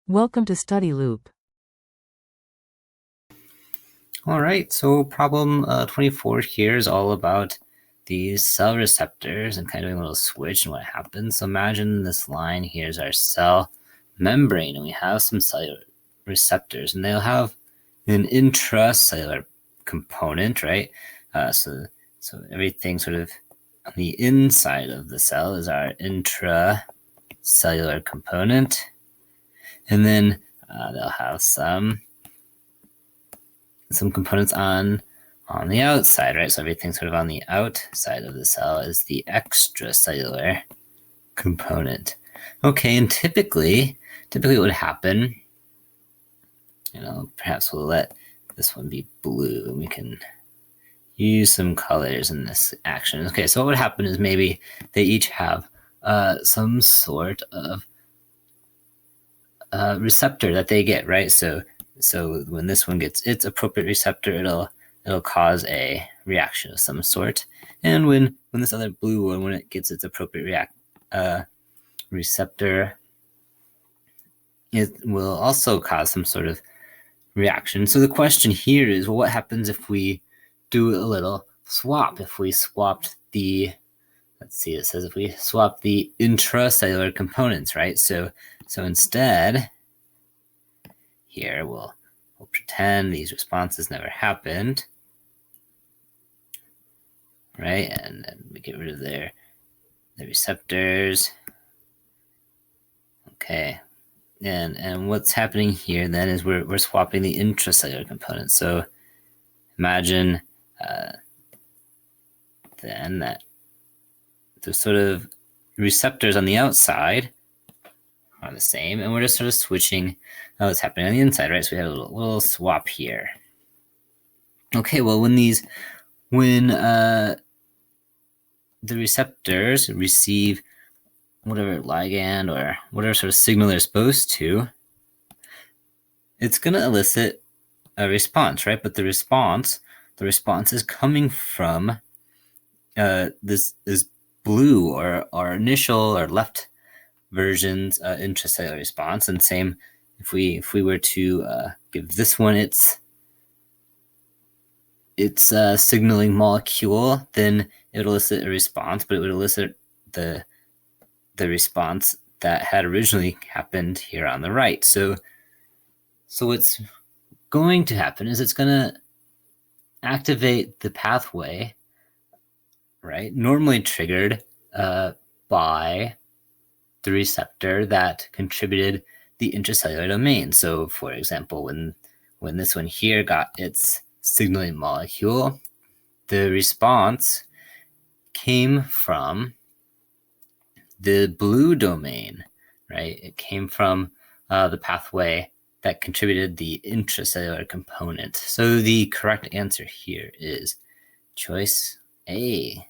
Welcome to Study Loop. All right, so problem 24 here is all about these cell receptors and kind of doing a little switch and what happens. So imagine this line here is our cell membrane, and we have some cellular receptors, and they'll have an intracellular component, right? So everything sort of on the inside of the cell is our intracellular component, and then they'll have some components on the outside, right? So everything sort of on the outside of the cell is the extracellular component. Okay, and typically what would happen, perhaps we'll let this one be blue and we can use some colors in this action. Okay, so what would happen is maybe they each have some sort of receptor that they get, right? So when this one gets its appropriate receptor, it'll cause a reaction of some sort. And when this other blue one, when it gets its appropriate receptor, it will also cause some sort of reaction. So the question here is, well, what happens if we do a little swap? If we swapped the, let's see, it says if we swap the intracellular components, right? So instead, here we'll pretend these responses never happened, right? And then we get rid of the receptors. Okay, and what's happening here then is we're swapping the intracellular components. So imagine then that the sort of receptors on the outside are the same, and we're just sort of switching what's happening on the inside, right? So we have a little swap here. Okay, well, when the receptors receive whatever ligand or whatever sort of signal they're supposed to, it's going to elicit a response, right? But the response is coming from this blue or our initial or left version's intracellular response. And same if we were to give this one its signaling molecule, then it would elicit a response, but it would elicit the response that had originally happened here on the right. So what's going to happen is it's going to activate the pathway, right? Normally triggered by the receptor that contributed the intracellular domain. So for example, when this one here got its signaling molecule, the response came from the blue domain, right? It came from the pathway that contributed the intracellular component. So the correct answer here is choice A.